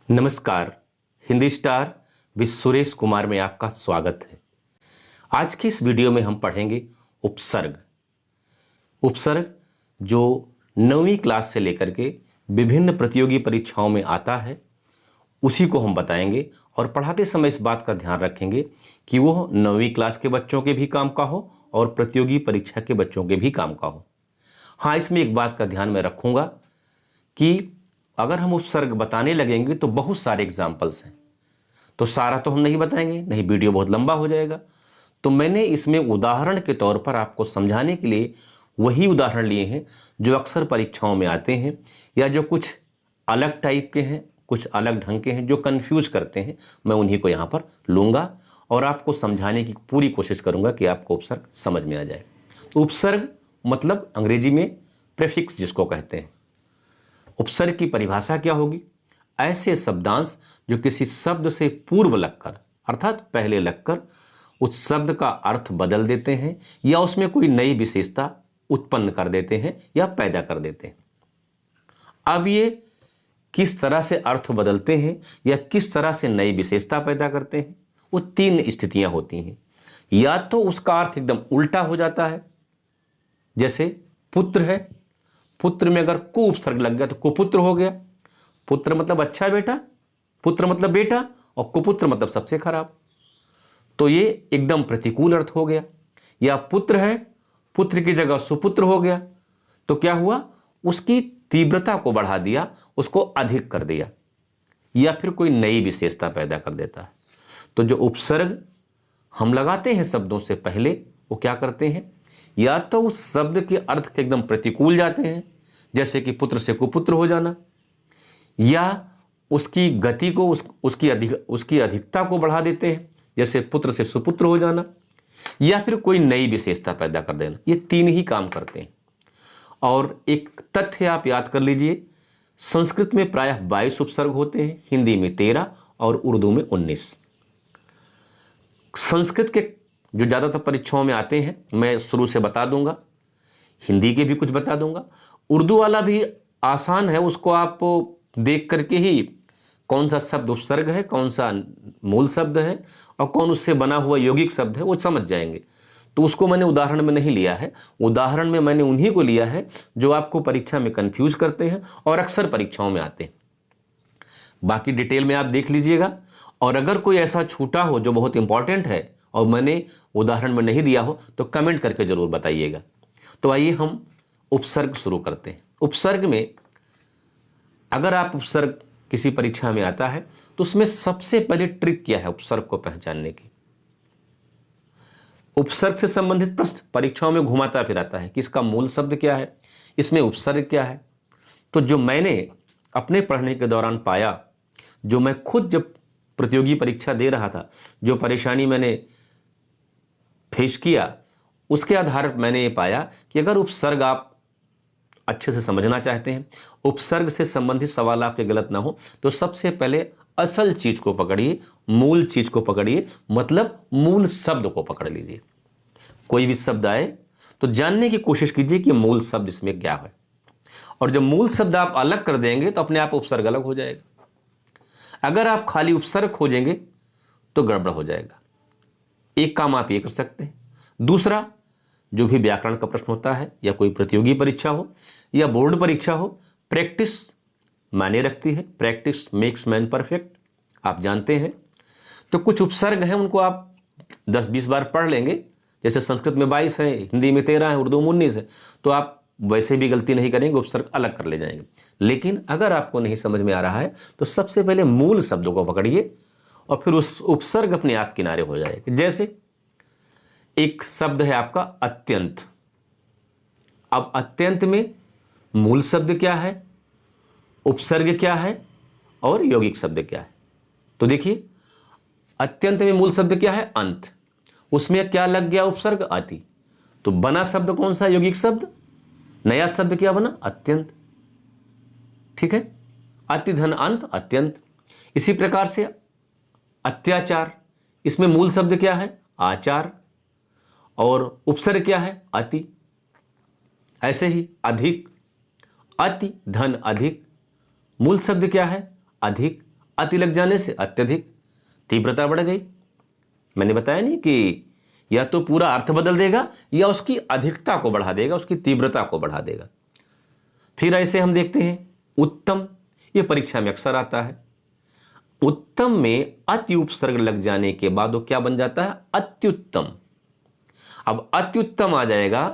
नमस्कार। Hindi star with Suresh Kumar में आपका स्वागत है। आज की इस वीडियो में हम पढ़ेंगे उपसर्ग। उपसर्ग जो 9वीं क्लास से लेकर के विभिन्न प्रतियोगी परीक्षाओं में आता है, उसी को हम बताएंगे और पढ़ाते समय इस बात का ध्यान रखेंगे कि वो 9वीं क्लास के बच्चों के भी काम का हो और प्रतियोगी परीक्षा के बच्चों के भी काम का हो। हाँ, इसमें एक बात का ध्यान में रखूंगा कि अगर हम उपसर्ग बताने लगेंगे तो बहुत सारे एग्जाम्पल्स हैं, तो सारा तो हम नहीं बताएंगे, नहीं वीडियो बहुत लंबा हो जाएगा। तो मैंने इसमें उदाहरण के तौर पर आपको समझाने के लिए वही उदाहरण लिए हैं जो अक्सर परीक्षाओं में आते हैं या जो कुछ अलग टाइप के हैं, कुछ अलग ढंग के हैं, जो कंफ्यूज करते हैं। मैं उन्हीं को यहाँ पर लूँगा और आपको समझाने की पूरी कोशिश करूँगा कि आपको उपसर्ग समझ में आ जाए। तो उपसर्ग मतलब अंग्रेजी में प्रेफिक्स जिसको कहते हैं। उपसर्ग की परिभाषा क्या होगी? ऐसे शब्दांश जो किसी शब्द से पूर्व लगकर अर्थात पहले लगकर उस शब्द का अर्थ बदल देते हैं या उसमें कोई नई विशेषता उत्पन्न कर देते हैं या पैदा कर देते हैं। अब ये किस तरह से अर्थ बदलते हैं या किस तरह से नई विशेषता पैदा करते हैं, वो 3 स्थितियां होती हैं। या तो उसका अर्थ एकदम उल्टा हो जाता है, जैसे पुत्र है, पुत्र में अगर कु उपसर्ग लग गया तो कुपुत्र हो गया। पुत्र मतलब अच्छा बेटा, पुत्र मतलब बेटा, और कुपुत्र मतलब सबसे खराब, तो ये एकदम प्रतिकूल अर्थ हो गया। या पुत्र है, पुत्र की जगह सुपुत्र हो गया, तो क्या हुआ? उसकी तीव्रता को बढ़ा दिया, उसको अधिक कर दिया, या फिर कोई नई विशेषता पैदा कर देता है। तो जो उपसर्ग हम लगाते हैं शब्दों से पहले, वो क्या करते हैं? या तो उस शब्द के अर्थ के एकदम प्रतिकूल जाते हैं, जैसे कि पुत्र से कुपुत्र हो जाना, या उसकी गति को उसकी अधिकता को बढ़ा देते हैं, जैसे पुत्र से सुपुत्र हो जाना, या फिर कोई नई विशेषता पैदा कर देना। ये 3 ही काम करते हैं। और एक तथ्य आप याद कर लीजिए, संस्कृत में प्रायः 22 उपसर्ग होते हैं, हिंदी में 13 और उर्दू में 19। संस्कृत के जो ज़्यादातर परीक्षाओं में आते हैं मैं शुरू से बता दूंगा, हिंदी के भी कुछ बता दूंगा। उर्दू वाला भी आसान है, उसको आप देख करके ही कौन सा शब्द उपसर्ग है, कौन सा मूल शब्द है और कौन उससे बना हुआ यौगिक शब्द है, वो समझ जाएंगे। तो उसको मैंने उदाहरण में नहीं लिया है, उदाहरण में मैंने उन्हीं को लिया है जो आपको परीक्षा में कंफ्यूज करते हैं और अक्सर परीक्षाओं में आते हैं। बाकी डिटेल में आप देख लीजिएगा, और अगर कोई ऐसा छूटा हो जो बहुत इंपॉर्टेंट है और मैंने उदाहरण में नहीं दिया हो तो कमेंट करके जरूर बताइएगा। तो आइए हम उपसर्ग शुरू करते हैं। उपसर्ग में अगर आप उपसर्ग किसी परीक्षा में आता है तो उसमें सबसे पहले ट्रिक क्या है उपसर्ग को पहचानने की? उपसर्ग से संबंधित प्रश्न परीक्षाओं में घुमाता फिराता है कि इसका मूल शब्द क्या है, इसमें उपसर्ग क्या है। तो जो मैंने अपने पढ़ने के दौरान पाया, जो मैं खुद जब प्रतियोगी परीक्षा दे रहा था, जो परेशानी मैंने फेस किया, उसके आधार पर मैंने ये पाया कि अगर उपसर्ग आप अच्छे से समझना चाहते हैं, उपसर्ग से संबंधित सवाल आपके गलत ना हो, तो सबसे पहले असल चीज को पकड़िए, मूल चीज को पकड़िए, मतलब मूल शब्द को पकड़ लीजिए। कोई भी शब्द आए तो जानने की कोशिश कीजिए कि मूल शब्द इसमें क्या है, और जब मूल शब्द आप अलग कर देंगे तो अपने आप उपसर्ग अलग हो जाएगा। अगर आप खाली उपसर्ग खोजेंगे तो गड़बड़ हो जाएगा। एक काम आप ये कर सकते हैं। दूसरा, जो भी व्याकरण का प्रश्न होता है या कोई प्रतियोगी परीक्षा हो या बोर्ड परीक्षा हो, प्रैक्टिस मायने रखती है। प्रैक्टिस मेक्स मैन परफेक्ट, आप जानते हैं। तो कुछ उपसर्ग हैं, उनको आप 10-20 बार पढ़ लेंगे। जैसे संस्कृत में 22 है, हिंदी में 13 है, उर्दू में 19 है, तो आप वैसे भी गलती नहीं करेंगे, उपसर्ग अलग कर ले जाएंगे। लेकिन अगर आपको नहीं समझ में आ रहा है तो सबसे पहले मूल शब्दों को पकड़िए और फिर उस उपसर्ग अपने आप किनारे हो जाएगा। जैसे एक शब्द है आपका अत्यंत। अब अत्यंत में मूल शब्द क्या है, उपसर्ग क्या है और यौगिक शब्द क्या है? तो देखिए, अत्यंत में मूल शब्द क्या है? अंत। उसमें क्या लग गया? उपसर्ग अति। तो बना शब्द कौन सा? यौगिक शब्द। नया शब्द क्या बना? अत्यंत। ठीक है, अति धन अंत, अत्यंत। इसी प्रकार से अत्याचार, इसमें मूल शब्द क्या है? आचार, और उपसर्ग क्या है? अति। ऐसे ही अधिक, अति धन अधिक, मूल शब्द क्या है? अधिक, अति लग जाने से अत्यधिक, तीव्रता बढ़ गई। मैंने बताया नहीं कि या तो पूरा अर्थ बदल देगा या उसकी अधिकता को बढ़ा देगा, उसकी तीव्रता को बढ़ा देगा। फिर ऐसे हम देखते हैं उत्तम, ये परीक्षा में अक्सर आता है। उत्तम में अति उपसर्ग लग जाने के बाद वो क्या बन जाता है? अत्युत्तम। अब अत्युत्तम आ जाएगा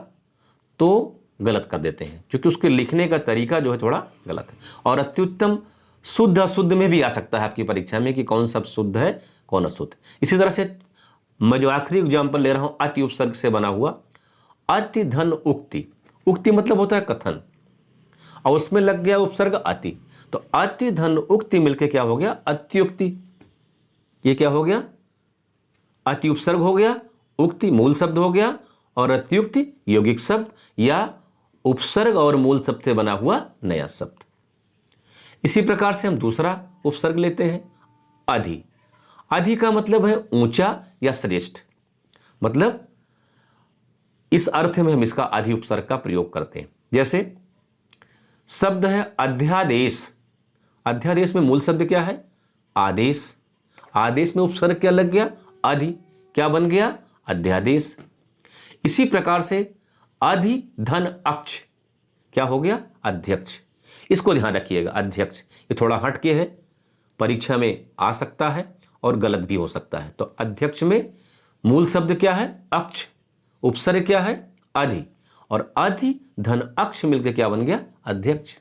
तो गलत कर देते हैं, क्योंकि उसके लिखने का तरीका जो है थोड़ा गलत है। और अत्युत्तम शुद्ध अशुद्ध में भी आ सकता है आपकी परीक्षा में कि कौन शब्द शुद्ध है कौन अशुद्ध। इसी तरह से मैं जो आखिरी एग्जाम्पल ले रहा हूं अति उपसर्ग से बना हुआ, अति धन उक्ति। उक्ति मतलब होता है कथन, और उसमें लग गया उपसर्ग अति, तो अति धन उक्ति मिलके क्या हो गया? अत्युक्ति। ये क्या हो गया? अति उपसर्ग हो गया, उक्ति मूल शब्द हो गया, और अत्युक्ति यौगिक शब्द या उपसर्ग और मूल शब्द से बना हुआ नया शब्द। इसी प्रकार से हम दूसरा उपसर्ग लेते हैं अधि। अधि का मतलब है ऊंचा या श्रेष्ठ, मतलब इस अर्थ में हम इसका अधि उपसर्ग का प्रयोग करते हैं। जैसे शब्द है अध्यादेश। अध्यादेश में मूल शब्द क्या है? आदेश। आदेश में उपसर्ग क्या लग गया? अधि। क्या बन गया? अध्यादेश। इसी प्रकार से अधि धन अक्ष क्या हो गया? अध्यक्ष। इसको ध्यान रखिएगा, अध्यक्ष ये थोड़ा हट के है, परीक्षा में आ सकता है और गलत भी हो सकता है। तो अध्यक्ष में मूल शब्द क्या है? अक्ष, उपसर्ग क्या है? अधि, और अधि धन अक्ष मिलकर क्या बन गया? अध्यक्ष।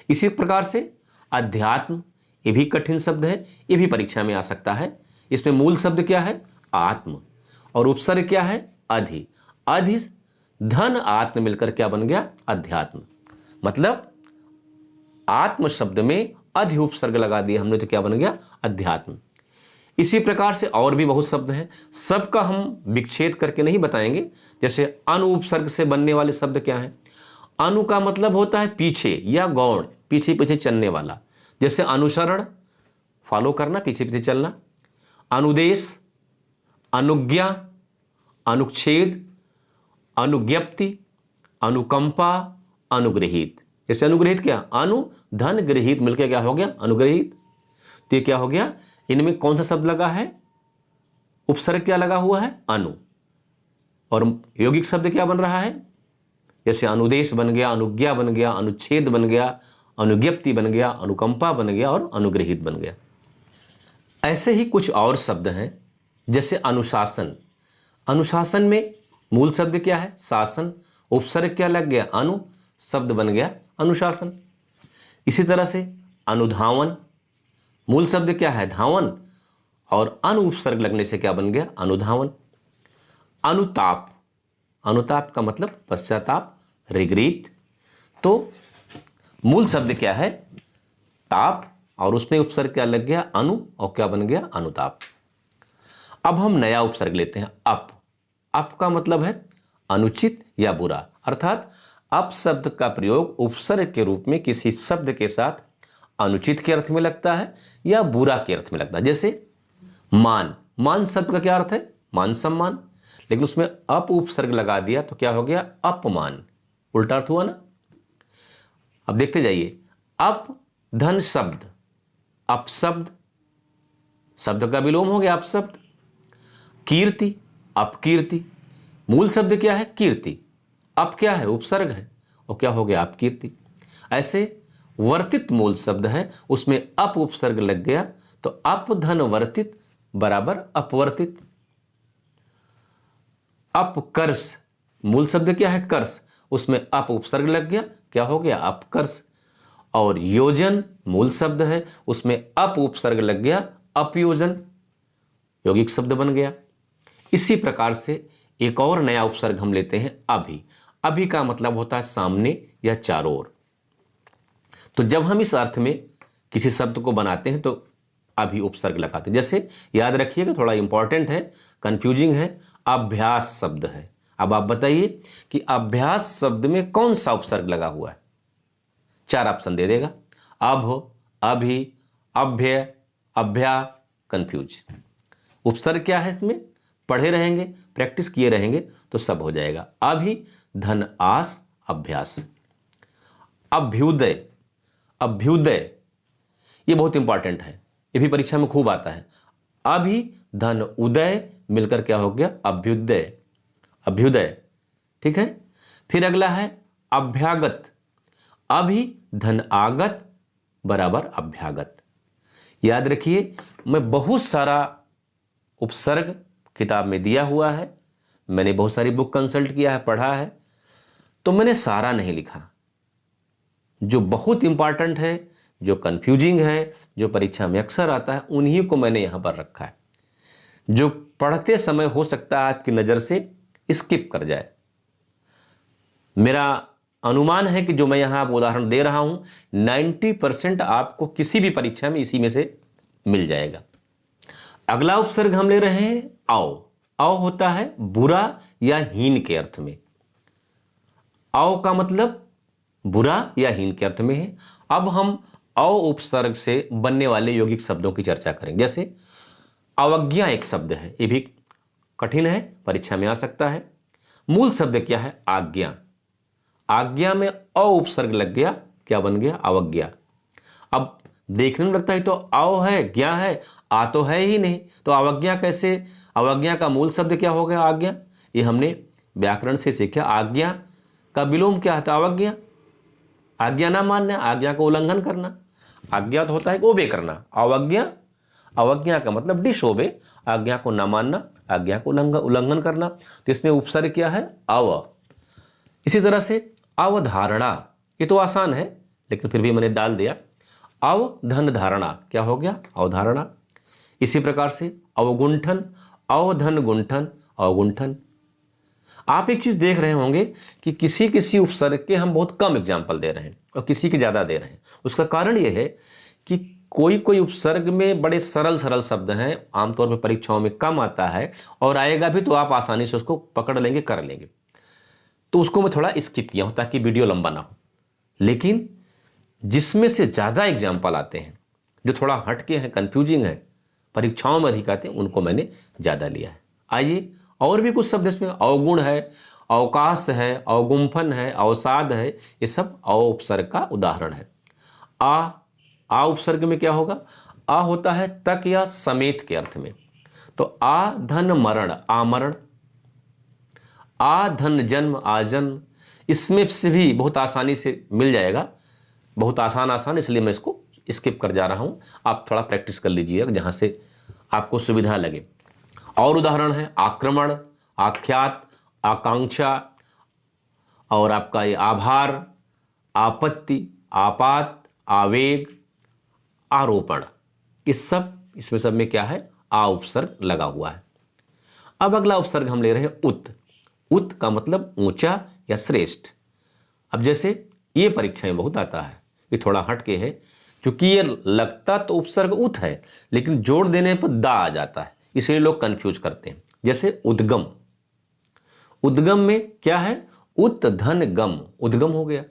इसी प्रकार से अध्यात्म, ये भी कठिन शब्द है, ये भी परीक्षा में आ सकता है। इसमें मूल शब्द क्या है? आत्म, और उपसर्ग क्या है? अधि। अधि धन आत्म मिलकर क्या बन गया? अध्यात्म। मतलब आत्म शब्द में अधि उपसर्ग लगा दिया हमने तो क्या बन गया? अध्यात्म। इसी प्रकार से और भी बहुत शब्द हैं, सबका हम विच्छेद करके नहीं बताएंगे। जैसे अनु उपसर्ग से बनने वाले शब्द क्या हैं? अनु का मतलब होता है पीछे या गौण, पीछे पीछे चलने वाला। जैसे अनुसरण, फॉलो करना, पीछे पीछे चलना। अनुदेश, अनुज्ञा, अनुच्छेद, अनुज्ञप्ति, अनुकंपा, अनुग्रहित। जैसे अनुग्रहित क्या? अनु धन गृहित मिलकर क्या हो गया? अनुग्रहित। तो ये क्या हो गया? इनमें कौन सा शब्द लगा है? उपसर्ग क्या लगा हुआ है? अनु। और यौगिक शब्द क्या बन रहा है? जैसे अनुदेश बन गया, अनुज्ञा बन गया, अनुच्छेद बन गया, अनुज्ञप्ति बन गया, अनुकंपा बन गया और अनुग्रहित बन गया। ऐसे ही कुछ और शब्द हैं, जैसे अनुशासन। अनुशासन में मूल शब्द क्या है? शासन। उपसर्ग क्या लग गया? अनु, शब्द बन गया अनुशासन। इसी तरह से अनुधावन, मूल शब्द क्या है? धावन, और अनु उपसर्ग लगने से क्या बन गया? अनुधावन। अनुताप, अनुताप का मतलब पश्चाताप, रिग्रेट। तो मूल शब्द क्या है? ताप, और उसमें उपसर्ग क्या लग गया? अनु, और क्या बन गया? अनुताप। अब हम नया उपसर्ग लेते हैं अप। अप का मतलब है अनुचित या बुरा, अर्थात अप शब्द का प्रयोग उपसर्ग के रूप में किसी शब्द के साथ अनुचित के अर्थ में लगता है या बुरा के अर्थ में लगता है। जैसे मान, मान शब्द का क्या अर्थ है? मान सम्मान, लेकिन उसमें अप उपसर्ग लगा दिया तो क्या हो गया? अपमान। उल्टा अर्थ हुआ ना। अब देखते जाइए, अप धन शब्द, अपशब्द, शब्द का विलोम हो गया अपशब्द। कीर्ति, अपकीर्ति, मूल शब्द क्या है? कीर्ति, अप क्या है? उपसर्ग है, और क्या हो गया? अपकीर्ति। ऐसे वर्तित मूल शब्द है, उसमें अप उपसर्ग लग गया तो अप धन वर्तित बराबर अपवर्तित। अपकर्ष, मूल शब्द क्या है? कर्ष, उसमें अप उपसर्ग लग गया, क्या हो गया? अपकर्ष। और योजन मूल शब्द है, उसमें अप उपसर्ग लग गया, अपयोजन, यौगिक शब्द बन गया। इसी प्रकार से एक और नया उपसर्ग हम लेते हैं अभि। अभि का मतलब होता है सामने या चारों ओर। तो जब हम इस अर्थ में किसी शब्द को बनाते हैं तो अभि उपसर्ग लगाते हैं। जैसे याद रखिएगा, थोड़ा इंपॉर्टेंट है, कंफ्यूजिंग है, अभ्यास शब्द है। अब आप बताइए कि अभ्यास शब्द में कौन सा उपसर्ग लगा हुआ है? 4 ऑप्शन दे देगा, अभ, अभि, अभ्य, अभ्या, कंफ्यूज। उपसर्ग क्या है इसमें? पढ़े रहेंगे, प्रैक्टिस किए रहेंगे तो सब हो जाएगा। अभि धन आस, अभ्यास। अभ्युदय, अभ्युदय ये बहुत इंपॉर्टेंट है। ये भी परीक्षा में खूब आता है। अभि धन उदय मिलकर क्या हो गया? अभ्युदय। अभ्युदय, ठीक है। फिर अगला है अभ्यागत। अभि धन आगत बराबर अभ्यागत। याद रखिए, मैं बहुत सारा उपसर्ग किताब में दिया हुआ है, मैंने बहुत सारी बुक कंसल्ट किया है, पढ़ा है, तो मैंने सारा नहीं लिखा। जो बहुत इंपॉर्टेंट है, जो कंफ्यूजिंग है, जो परीक्षा में अक्सर आता है, उन्हीं को मैंने यहां पर रखा है। जो पढ़ते समय हो सकता है आपकी नजर से स्किप कर जाए। मेरा अनुमान है कि जो मैं यहां उदाहरण दे रहा हूं 90% आपको किसी भी परीक्षा में इसी में से मिल जाएगा। अगला उपसर्ग हम ले रहे हैं आओ। आओ होता है बुरा या हीन के अर्थ में। आओ का मतलब बुरा या हीन के अर्थ में है। अब हम औ उपसर्ग से बनने वाले यौगिक शब्दों की चर्चा करेंगे। जैसे अवज्ञा एक शब्द है, ये भी कठिन है, परीक्षा में आ सकता है। मूल शब्द क्या है? आज्ञा। आज्ञा में अ उपसर्ग लग गया, क्या बन गया? अवज्ञा। अब देखने में लगता है तो आओ है, ज्ञा है, आ तो है ही नहीं, तो अवज्ञा कैसे? अवज्ञा का मूल शब्द क्या हो गया? आज्ञा। ये हमने व्याकरण से सीखा। आज्ञा का विलोम क्या होता है? अवज्ञा। आज्ञा ना मानना, आज्ञा को उल्लंघन करना। आज्ञा तो होता है ओबे करना, अवज्ञा, अवज्ञा का मतलब डिसओबे, आज्ञा को ना मानना, आज्ञा को उल्लंघन करना। तो इसमें उपसर्ग क्या है? अव। इसी तरह से अवधारणा, ये तो आसान है लेकिन फिर भी मैंने डाल दिया। अवधन धारणा, क्या हो गया? अवधारणा। इसी प्रकार से अवगुंठन, अवधन गुंठन, अवगुंठन। आप एक चीज देख रहे होंगे कि किसी किसी उपसर्ग के हम बहुत कम एग्जाम्पल दे रहे हैं और किसी के ज्यादा दे रहे हैं। उसका कारण यह है कि कोई कोई उपसर्ग में बड़े सरल सरल शब्द हैं, आमतौर पर परीक्षाओं में कम आता है और आएगा भी तो आप आसानी से उसको पकड़ लेंगे, कर लेंगे। तो उसको मैं थोड़ा स्किप किया हूं ताकि वीडियो लंबा ना हो। लेकिन जिसमें से ज्यादा एग्जाम्पल आते हैं, जो थोड़ा हटके हैं, कंफ्यूजिंग है, परीक्षाओं में अधिक आते हैं, उनको मैंने ज्यादा लिया है। आइए और भी कुछ शब्द इसमें, अवगुण है, अवकाश है, अवगुंफन है, अवसाद है, ये सब अ उपसर्ग का उदाहरण है। आ उपसर्ग में क्या होगा? आ होता है तक या समेत के अर्थ में। तो आ धन मरण, आमरण। आ धन जन्म, आजन्म। इसमें से भी बहुत आसानी से मिल जाएगा, बहुत आसान, इसलिए मैं इसको स्किप कर जा रहा हूं। आप थोड़ा प्रैक्टिस कर लीजिए जहां से आपको सुविधा लगे। और उदाहरण है आक्रमण, आख्यात, आकांक्षा, और आपका ये आभार, आपत्ति, आपात, आवेग, आरोपण। इसमें सब में क्या है? आ उपसर्ग लगा हुआ है। अब अगला उपसर्ग हम ले रहे हैं उत। उत का मतलब ऊंचा या श्रेष्ठ। अब जैसे ये परीक्षा में बहुत आता है, ये थोड़ा हटके है, क्योंकि ये लगता तो उपसर्ग उत है लेकिन जोड़ देने पर दा आ जाता है, इसलिए लोग कंफ्यूज करते हैं। जैसे उद्गम। उद्गम में क्या है? उत धन गम, उद्गम हो गया,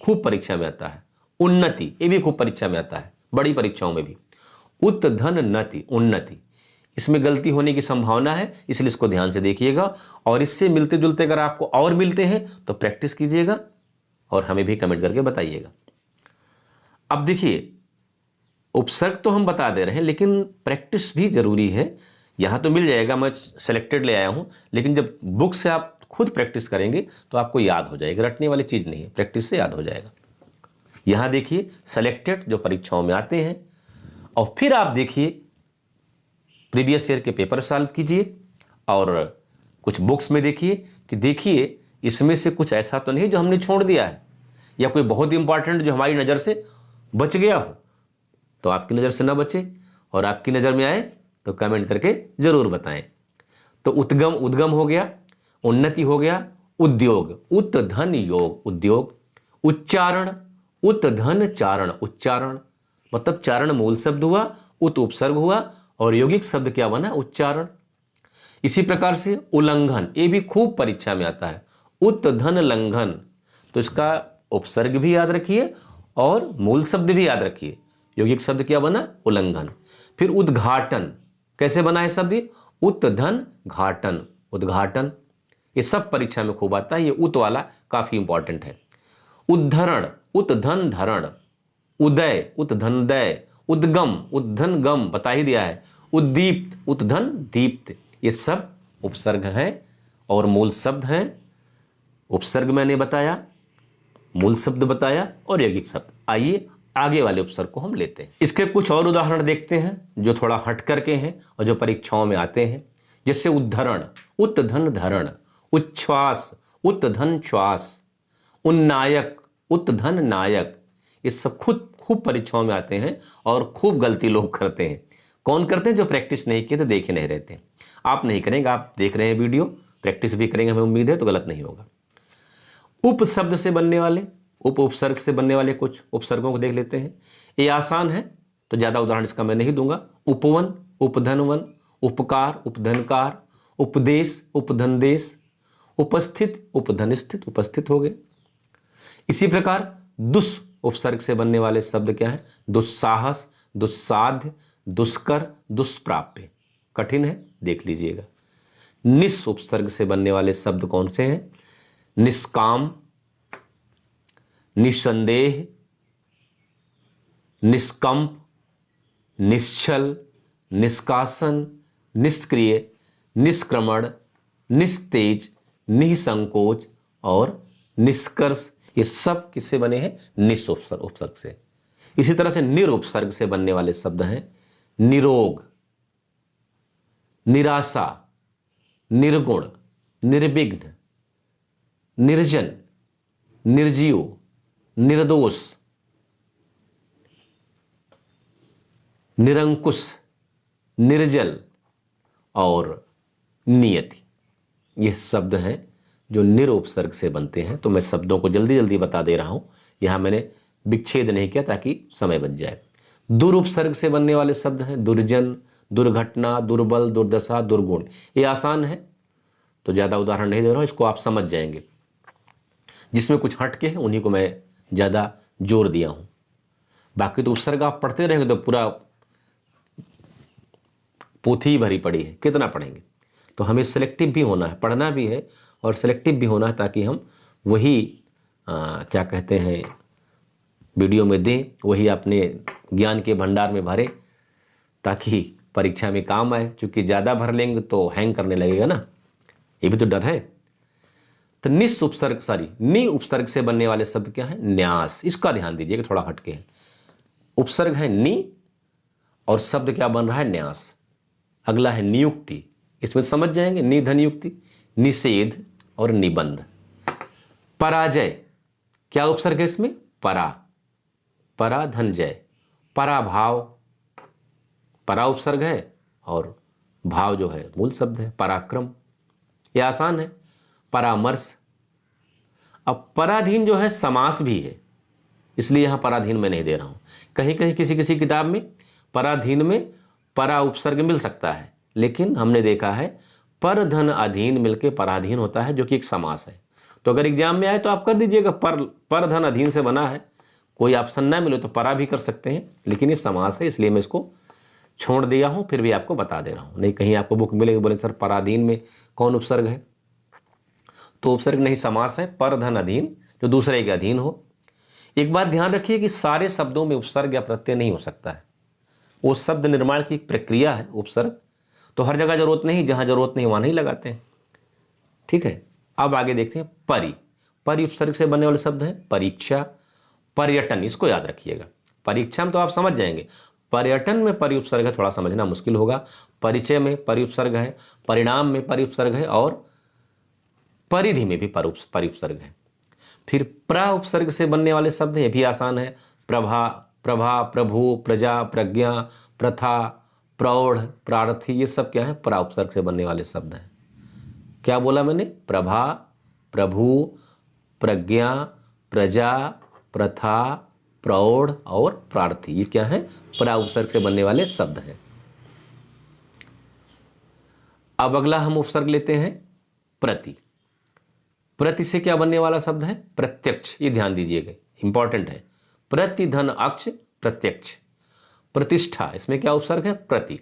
खूब परीक्षा में आता है। उन्नति, ये भी खूब परीक्षा में आता है, बड़ी परीक्षाओं में भी। उत धन नति, उन्नति। इसमें गलती होने की संभावना है, इसलिए इसको ध्यान से देखिएगा। और इससे मिलते जुलते अगर आपको और मिलते हैं तो प्रैक्टिस कीजिएगा और हमें भी कमेंट करके बताइएगा। अब देखिए, उपसर्ग तो हम बता दे रहे हैं लेकिन प्रैक्टिस भी जरूरी है। यहां तो मिल जाएगा, मैं सेलेक्टेड ले आया हूं, लेकिन जब बुक से आप खुद प्रैक्टिस करेंगे तो आपको याद हो जाएगा। रटने वाली चीज नहीं है, प्रैक्टिस से याद हो जाएगा। यहां देखिए सेलेक्टेड जो परीक्षाओं में आते हैं, और फिर आप देखिए प्रीवियस ईयर के पेपर सॉल्व कीजिए और कुछ बुक्स में देखिए इसमें से कुछ ऐसा तो नहीं जो हमने छोड़ दिया है, या कोई बहुत इंपॉर्टेंट जो हमारी नज़र से बच गया हो। तो आपकी नज़र से ना बचे और आपकी नज़र में आए तो कमेंट करके जरूर बताएं। तो उद्गम हो गया, उन्नति हो गया, उद्योग, उत धन योग, उद्योग। उच्चारण, उत धन चारण, उच्चारण। मतलब चारण मूल शब्द हुआ, उत उपसर्ग हुआ और यौगिक शब्द क्या बना? उच्चारण। इसी प्रकार से उल्लंघन, ये भी खूब परीक्षा में आता है, उत धन लंघन। तो इसका उपसर्ग भी याद रखिए और मूल शब्द भी याद रखिए। यौगिक शब्द क्या बना? उल्लंघन। फिर उद्घाटन, कैसे बना है शब्द? उत धन घाटन, उद्घाटन। ये सब परीक्षा में खूब आता है, ये उत वाला काफी इंपॉर्टेंट है। उद्धरण, उत धन धरण। उदय, उत धन दय, उद्गम, उद्धन गम बता ही दिया है, उद्दीप्त, उद्धन दीप्त, ये सब उपसर्ग हैं और मूल शब्द हैं। उपसर्ग मैंने बताया, मूल शब्द बताया और यौगिक शब्द। आइए आगे वाले उपसर्ग को हम लेते हैं। इसके कुछ और उदाहरण देखते हैं जो थोड़ा हट करके हैं और जो परीक्षाओं में आते हैं। जैसे उद्धरण, उत्धन धरण, उच्छ्वास, उत्धन श्वास, उन्नायक, उत्धन नायक, ये सब खूब परीक्षाओं में आते हैं और खूब गलती लोग करते हैं। कौन करते हैं? जो प्रैक्टिस नहीं किए तो देखे नहीं रहते। आप नहीं करेंगे, आप देख रहे हैं वीडियो, प्रैक्टिस भी करेंगे, हमें उम्मीद है, तो गलत नहीं होगा। उपशब्द से बनने वाले, उपसर्ग से बनने वाले कुछ उपसर्गों को देख लेते हैं। ये आसान है तो ज़्यादा उदाहरण इसका मैं नहीं दूंगा। उपवन, उपधनवन, उपकार, उपधनकार, उपदेश, उपधनदेश, उपस्थित, उपधनस्थित, उपस्थित हो गए। इसी प्रकार दुस उपसर्ग से बनने वाले शब्द क्या है? दुस्साहस, दुस्साध्य, दुष्कर, दुष्प्राप्य। कठिन है, देख लीजिएगा। निस उपसर्ग से बनने वाले शब्द कौन से हैं? निष्काम, निसंदेह, निष्कंप, निश्चल, निष्कासन, निष्क्रिय, निष्क्रमण, निस्तेज, निसंकोच और निष्कर्ष, ये सब किससे बने हैं? निस उपसर्ग से। इसी तरह से निरुपसर्ग से बनने वाले शब्द हैं निरोग, निराशा, निर्गुण, निर्विघ्न, निर्जन, निर्जीव, निर्दोष, निरंकुश, निर्जल और नियति। ये शब्द हैं जो निरुपसर्ग से बनते हैं। तो मैं शब्दों को जल्दी जल्दी बता दे रहा हूं, यहां मैंने विच्छेद नहीं किया ताकि समय बच जाए। दुरुपसर्ग से बनने वाले शब्द हैं दुर्जन, दुर्घटना, दुर्बल, दुर्दशा, दुर्गुण। ये आसान है तो ज़्यादा उदाहरण नहीं दे रहा हूँ, इसको आप समझ जाएंगे। जिसमें कुछ हटके हैं उन्हीं को मैं ज़्यादा जोर दिया हूँ। बाकी तो उपसर्ग आप पढ़ते रहेंगे तो पूरा पोथी भरी पड़ी है, कितना पढ़ेंगे। तो हमें सिलेक्टिव भी होना है, पढ़ना भी है और सिलेक्टिव भी होना है, ताकि हम वही क्या कहते हैं वीडियो में दें, वही अपने ज्ञान के भंडार में भरें, ताकि परीक्षा में काम आए। क्योंकि ज़्यादा भर लेंगे तो हैंग करने लगेगा ना, ये भी तो डर है। तो नि उपसर्ग से बनने वाले शब्द क्या है? न्यास। इसका ध्यान दीजिएगा, थोड़ा हटके है। उपसर्ग है नि और शब्द क्या बन रहा है? न्यास। अगला है नियुक्ति, इसमें समझ जाएंगे। निधन युक्ति, निषेध और निबंध। पराजय, क्या उपसर्ग है इसमें? परा, परा धन जय, पराभाव, परा उपसर्ग है और भाव जो है मूल शब्द है। पराक्रम, यह आसान है। परामर्श। अब पराधीन जो है समास भी है, इसलिए यहां पराधीन मैं नहीं दे रहा हूं। कहीं कहीं किसी किताब में पराधीन में परा उपसर्ग मिल सकता है, लेकिन हमने देखा है पर धन अधीन मिलके पराधीन होता है, जो कि एक समास है। तो अगर एग्जाम में आए तो आप कर दीजिएगा पर धन अधीन से बना है। कोई ऑप्शन ना मिले तो परा भी कर सकते हैं, लेकिन ये समास है, इसलिए मैं इसको छोड़ दिया हूं। फिर भी आपको बता दे रहा हूं, नहीं कहीं आपको बुक मिलेगी बोले सर पराधीन में कौन उपसर्ग है, तो उपसर्ग नहीं, समास है। पर धन अधीन, जो दूसरे के अधीन हो। एक बात ध्यान रखिए कि सारे शब्दों में उपसर्ग या प्रत्यय नहीं हो सकता है, वो शब्द निर्माण की एक प्रक्रिया है उपसर्ग। तो हर जगह जरूरत नहीं, जहां जरूरत नहीं वहां नहीं लगाते हैं, ठीक है। अब आगे देखते हैं परि उपसर्ग से बनने वाले शब्द हैं परीक्षा, पर्यटन। इसको याद रखिएगा, परीक्षा में तो आप समझ जाएंगे, पर्यटन में परि उपसर्ग है, थोड़ा समझना मुश्किल होगा। परिचय में परि उपसर्ग है, परिणाम में परि उपसर्ग है और परिधि में भी परि उपसर्ग है। फिर प्र उपसर्ग से बनने वाले शब्द हैं, ये भी आसान है। प्रभा, प्रभु, प्रजा, प्रज्ञा, प्रथा, प्रौढ़, प्रार्थी, ये सब क्या है? प्रा उपसर्ग से बनने वाले शब्द हैं। क्या बोला मैंने? प्रभा, प्रभु, प्रज्ञा, प्रजा, प्रथा, प्रौढ़ और प्रार्थी, ये क्या है? प्रा उपसर्ग से बनने वाले शब्द हैं। अब अगला हम उपसर्ग लेते हैं प्रति। प्रति से क्या बनने वाला शब्द है? प्रत्यक्ष। ये ध्यान दीजिएगा, इंपॉर्टेंट है। प्रति धन अक्ष, प्रत्यक्ष। प्रतिष्ठा, इसमें क्या उपसर्ग है? प्रति।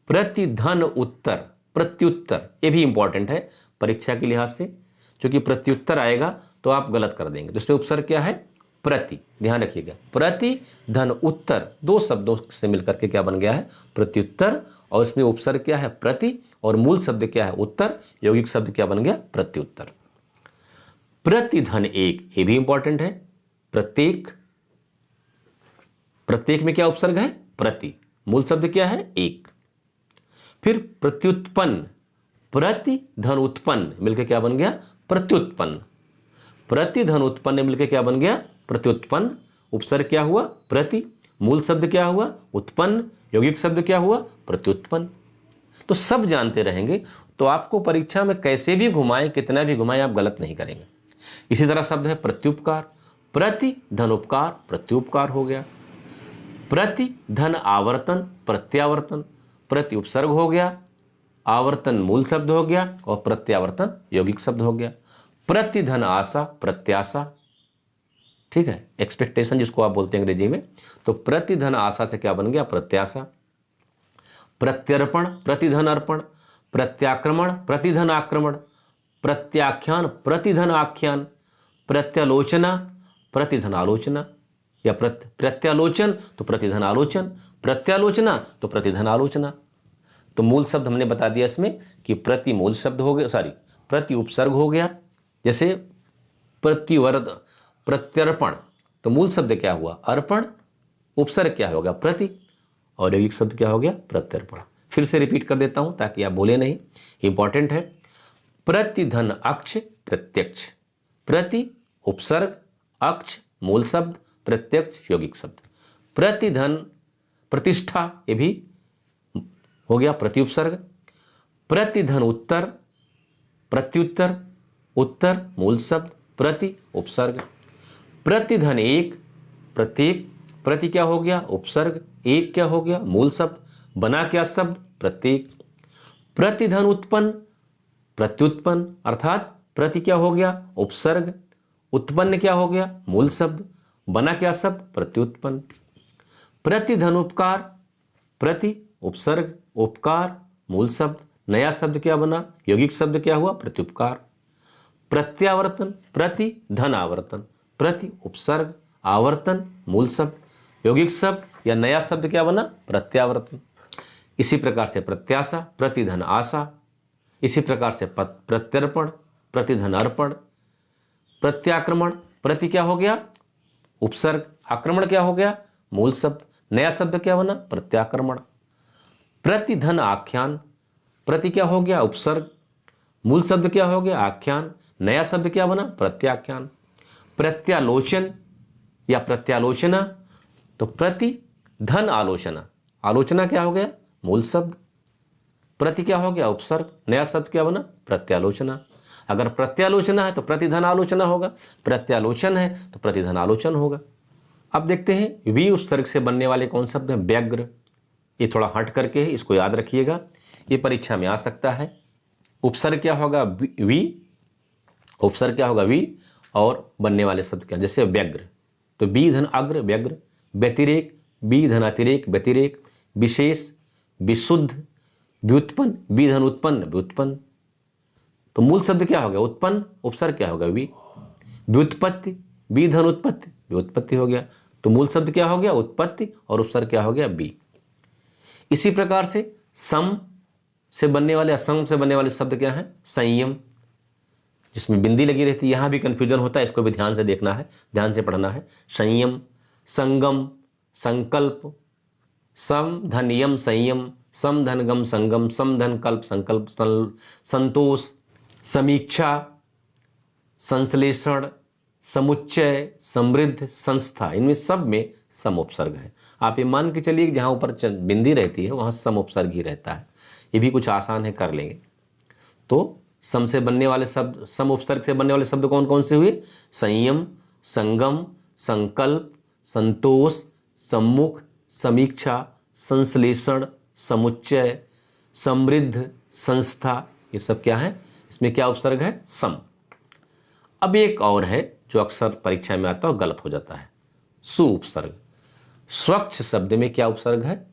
प्रति धन उत्तर, प्रत्युत्तर, ये भी इंपॉर्टेंट है परीक्षा के लिहाज से, क्योंकि प्रत्युत्तर आएगा तो आप गलत कर देंगे। तो इसमें उपसर्ग क्या है? प्रति, ध्यान रखिएगा, प्रति धन उत्तर, दो शब्दों से मिलकर के क्या बन गया है? प्रत्युत्तर। और इसमें उपसर्ग क्या है? प्रति, और मूल शब्द क्या है? उत्तर। यौगिक शब्द क्या बन गया? प्रत्युत्तर। प्रति धन एक, ये भी इंपॉर्टेंट है। प्रत्येक, प्रत्येक में क्या उपसर्ग है? प्रति। मूल शब्द क्या है? एक। फिर प्रत्युत्पन्न, प्रति धन उत्पन्न मिलकर क्या बन गया? प्रत्युत्पन्न। प्रति धन उत्पन्न मिलकर क्या बन गया? प्रत्युत्पन्न। उपसर्ग क्या हुआ? प्रति। मूल शब्द क्या हुआ? उत्पन्न। यौगिक शब्द क्या हुआ? प्रत्युत्पन्न। तो सब जानते रहेंगे तो आपको परीक्षा में कैसे भी घुमाएं, कितना भी घुमाएं, आप गलत नहीं करेंगे। इसी तरह शब्द है प्रत्युपकार, प्रति धन उपकार, प्रत्युपकार हो गया। प्रति धन आवर्तन, प्रत्यावर्तन, प्रति उपसर्ग हो गया, आवर्तन मूल शब्द हो गया, और प्रत्यावर्तन यौगिक शब्द हो गया। प्रति धन आशा, प्रत्याशा, ठीक है, एक्सपेक्टेशन जिसको आप बोलते हैं अंग्रेजी में। तो प्रति धन आशा से क्या बन गया? प्रत्याशा। प्रत्यर्पण, प्रतिधन अर्पण, प्रत्याक्रमण, प्रतिधन आक्रमण, प्रत्याख्यान, प्रतिधन आख्यान, प्रत्यालोचना, प्रतिधन आलोचना, या प्रत्यालोचन तो प्रतिधन आलोचन, प्रत्यालोचना तो प्रतिधन आलोचना। तो मूल शब्द हमने बता दिया इसमें कि प्रति मूल शब्द हो गया, सॉरी प्रति उपसर्ग हो गया। जैसे प्रत्यर्पण तो मूल शब्द क्या हुआ? अर्पण। उपसर्ग क्या होगा? प्रति। और यौगिक शब्द क्या हो गया? प्रत्यर्पण। फिर से रिपीट कर देता हूं ताकि आप बोले नहीं, इंपॉर्टेंट है। प्रतिधन अक्ष, प्रत्यक्ष, प्रति उपसर्ग, अक्ष मूल शब्द, प्रत्यक्ष यौगिक शब्द। प्रतिधन प्रतिष्ठा, ये भी हो गया प्रति उपसर्ग। प्रतिधन उत्तर, प्रत्युत्तर, उत्तर मूल शब्द, प्रति उपसर्ग। प्रतिधन एक, प्रत्येक, प्रति क्या हो गया? उपसर्ग, एक क्या हो गया? मूल शब्द, बना क्या शब्द? प्रत्येक। प्रतिधन उत्पन्न, प्रत्युत्पन्न, अर्थात प्रति क्या हो गया? उपसर्ग, उत्पन्न क्या हो गया? मूल शब्द, बना क्या शब्द? प्रत्युत्पन्न। प्रतिधन उपकार, प्रति उपसर्ग, उपकार मूल शब्द, नया शब्द क्या बना? यौगिक शब्द क्या हुआ? प्रत्युपकार। प्रत्यावर्तन, प्रति धन आवर्तन, प्रति उपसर्ग, आवर्तन मूल शब्द, यौगिक शब्द या नया शब्द क्या बना? प्रत्यावर्तन। इसी प्रकार से प्रत्याशा, प्रतिधन आशा, इसी प्रकार से प्रत्यर्पण, प्रतिधन अर्पण, प्रत्याक्रमण, प्रति क्या हो गया? उपसर्ग, आक्रमण क्या हो गया? मूल शब्द, नया शब्द क्या बना? प्रत्याक्रमण। प्रतिधन आख्यान, प्रति क्या हो गया? उपसर्ग, मूल शब्द क्या हो गया? आख्यान, नया शब्द क्या बना? प्रत्याख्यान। प्रत्यालोचन या प्रत्यालोचना तो प्रति धन आलोचना, आलोचना क्या हो गया? मूल शब्द, प्रति क्या हो गया? उपसर्ग, नया शब्द क्या बना? प्रत्यालोचना। अगर प्रत्यालोचना है तो प्रतिधन आलोचना होगा, प्रत्यालोचन है तो प्रतिधन आलोचन होगा। अब देखते हैं वी उपसर्ग से बनने वाले कौन शब्द हैं? व्यग्र, ये थोड़ा हट करके है, इसको याद रखिएगा, ये परीक्षा में आ सकता है। उपसर्ग क्या होगा? वी, उपसर्ग क्या होगा? वी, और बनने वाले शब्द क्या? जैसे व्यग्र तो बी धन अग्र, व्यग्र। व्यतिरेक, बी धन अतिरेक, व्यतिरेक। विशेष, विशुद्ध। व्युत्पन्न, बी धन उत्पन्न, व्युत्पन्न। तो मूल शब्द क्या हो गया? उत्पन्न, उपसर्ग क्या होगा? वी। व्युत्पत्ति, बी धन उत्पत्ति, व्युत्पत्ति हो गया। तो मूल शब्द क्या हो गया? उत्पत्ति, और उपसर्ग क्या हो गया? बी। इसी प्रकार से सम से बनने वाले, असम से बनने वाले शब्द क्या है? संयम, जिसमें बिंदी लगी रहती है, यहां भी कंफ्यूजन होता है, इसको भी ध्यान से देखना है, ध्यान से पढ़ना है। संयम, संगम, संकल्प, सम धन यम संयम, सम धन गम संगम, सम धन कल्प संकल्प, संतोष, समीक्षा, संश्लेषण, समुच्चय, समृद्ध, संस्था, इनमें सब में सम उपसर्ग है। आप ये मान के चलिए जहां ऊपर बिंदी रहती है वहां सम उपसर्ग ही रहता है। ये भी कुछ आसान है, कर लेंगे। तो सम से बनने वाले शब्द, सम उपसर्ग से बनने वाले शब्द कौन कौन से हुए? संयम, संगम, संकल्प, संतोष, सम्मुख, समीक्षा, संश्लेषण, समुच्चय, समृद्ध, संस्था, ये सब क्या है? इसमें क्या उपसर्ग है? सम। अब एक और है जो अक्सर परीक्षा में आता है और गलत हो जाता है, सु उपसर्ग। स्वच्छ शब्द में क्या उपसर्ग है?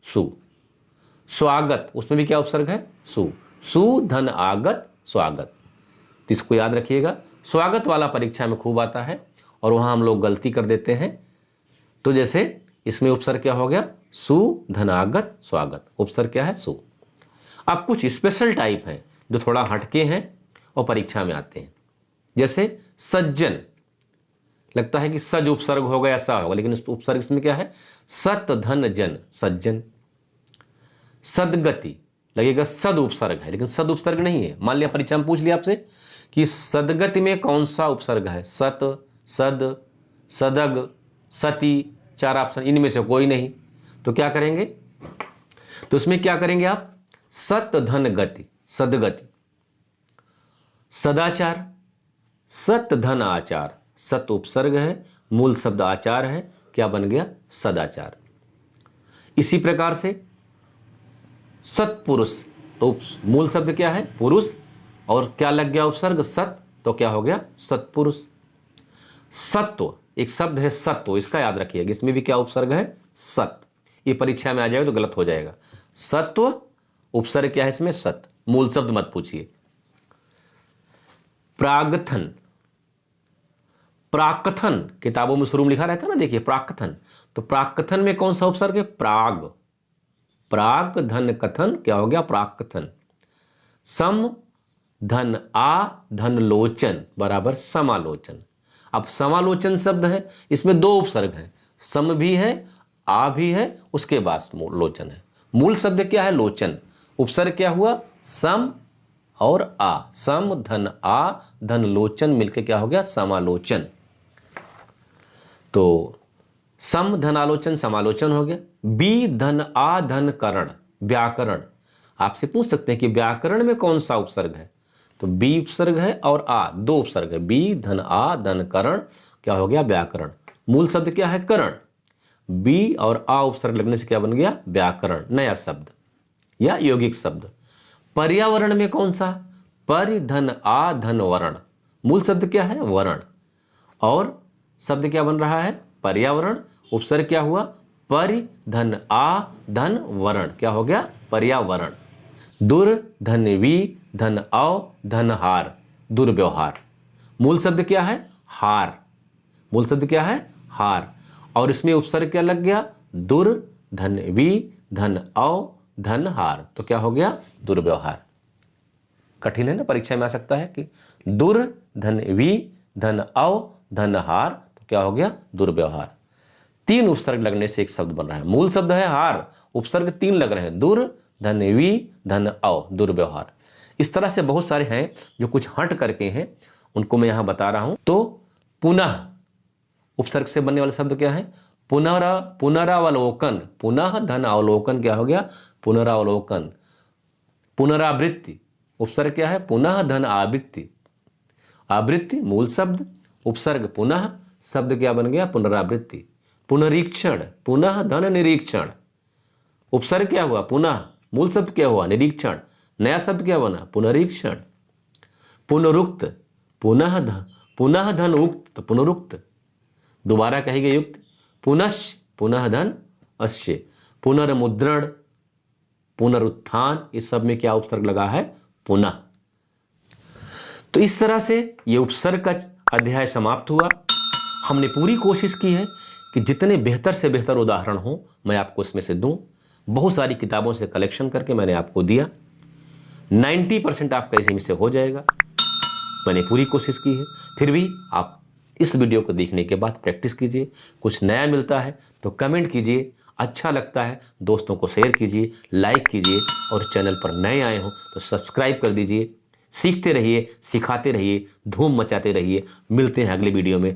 सु। स्वागत, उसमें भी क्या उपसर्ग है? सु। सु धन आगत, स्वागत। तो इसको याद रखिएगा, स्वागत वाला परीक्षा में खूब आता है और वहाँ हम लोग गलती कर देते हैं। तो जैसे इसमें उपसर्ग क्या हो गया, सु धनागत स्वागत, उपसर्ग क्या है, सु। अब कुछ स्पेशल टाइप हैं जो थोड़ा हटके हैं और परीक्षा में आते हैं। जैसे सज्जन, लगता है कि सज उपसर्ग होगा, ऐसा होगा, लेकिन उपसर्ग इसमें क्या है, सत धन जन, सज्जन। सदगति, लगेगा सद उपसर्ग है, लेकिन सद उपसर्ग नहीं है। मान लिया परीक्षा में पूछ लिया आपसे कि सदगति में कौन सा उपसर्ग है, सत, सद, सदग, सती, 4 ऑप्शन, इनमें से कोई नहीं। तो क्या करेंगे, तो इसमें क्या करेंगे आप, सत धन गति, सदगति। सदाचार, सत धन आचार, सत उपसर्ग है, मूल शब्द आचार है, क्या बन गया, सदाचार। इसी प्रकार से सत्पुरुष, तो मूल शब्द क्या है, पुरुष, और क्या लग गया उपसर्ग, सत, तो क्या हो गया, सत्पुरुष। सत्व, एक शब्द है सत्व, इसका याद रखिएगा, इसमें भी क्या उपसर्ग है, सत। ये परीक्षा में आ जाएगा तो गलत हो जाएगा। सत्व उपसर्ग क्या है इसमें, सत, मूल शब्द मत पूछिए। प्रागथन, प्राकथन किताबों में शुरू में लिखा रहता है ना, देखिए प्राकथन, तो प्राकथन में कौन सा उपसर्ग है, प्राग, प्राग धन कथन, क्या हो गया, प्राकथन। सम धन आ धन लोचन बराबर समालोचन। अब समालोचन शब्द है, इसमें 2 उपसर्ग हैं, सम भी है, आ भी है, उसके बाद लोचन है। मूल शब्द क्या है, लोचन, उपसर्ग क्या हुआ, सम और आ, सम धन आ धन लोचन मिलके क्या हो गया, समालोचन। तो सम धन आलोचन समालोचन हो गया। बी धन आ धन करण, व्याकरण। आपसे पूछ सकते हैं कि व्याकरण में कौन सा उपसर्ग है, तो बी उपसर्ग है और आ, 2 उपसर्ग है, बी धन आ धन करण, क्या हो गया, व्याकरण। मूल शब्द क्या है, करण, बी और आ उपसर्ग लगने से क्या बन गया, व्याकरण, नया शब्द या यौगिक शब्द। पर्यावरण में कौन सा, परि धन आ धन वर्ण, मूल शब्द क्या है, वर्ण, और शब्द क्या बन रहा है, पर्यावरण, उपसर्ग क्या हुआ, परि धन आ धन वर्ण, क्या हो गया, पर्यावरण। दुर धन वी धन औ धन हार, दुर्व्यवहार, मूल शब्द क्या है, हार, मूल शब्द क्या है, हार, और इसमें उपसर्ग क्या लग गया, दुर धन वी धन औ धन हार, तो क्या हो गया, दुर्व्यवहार। कठिन है ना, परीक्षा में आ सकता है कि दुर धन वी धन औ धन हार, तो क्या हो गया, दुर्व्यवहार। 3 उपसर्ग लगने से एक शब्द बन रहा है, मूल शब्द है हार, उपसर्ग 3 लग रहे हैं, दुर धन वी धन औ, दुर्व्यवहार। इस तरह से बहुत सारे हैं जो कुछ हट करके हैं, उनको मैं यहां बता रहा हूं। तो पुनः उपसर्ग से बनने वाला शब्द क्या है, पुनरावलोकन, पुनः धन अवलोकन, क्या हो गया, पुनरावलोकन। पुनरावृत्ति, उपसर्ग क्या है, पुनः धन आवृत्ति, आवृत्ति मूल शब्द, उपसर्ग पुनः, शब्द क्या बन गया, पुनरावृत्ति। पुनरीक्षण, पुनः धन निरीक्षण, उपसर्ग क्या हुआ, पुनः, मूल शब्द क्या हुआ, निरीक्षण, नया शब्द क्या बना, पुनरीक्षण। पुनरुक्त, पुनः धन उक्त, तो पुनरुक्त, दोबारा कहेंगे युक्त। पुनश्च, पुनः धन अश्य। पुनर्मुद्रण, पुनरुत्थान, इस सब में क्या उपसर्ग लगा है, पुनः। तो इस तरह से ये उपसर्ग का अध्याय समाप्त हुआ। हमने पूरी कोशिश की है कि जितने बेहतर से बेहतर उदाहरण हो मैं आपको इसमें से दूं। बहुत सारी किताबों से कलेक्शन करके मैंने आपको दिया। 90% आपका इसी में से हो जाएगा, मैंने पूरी कोशिश की है। फिर भी आप इस वीडियो को देखने के बाद प्रैक्टिस कीजिए, कुछ नया मिलता है तो कमेंट कीजिए, अच्छा लगता है दोस्तों को शेयर कीजिए, लाइक कीजिए, और चैनल पर नए आए हो तो सब्सक्राइब कर दीजिए। सीखते रहिए, सिखाते रहिए, धूम मचाते रहिए। मिलते हैं अगले वीडियो में,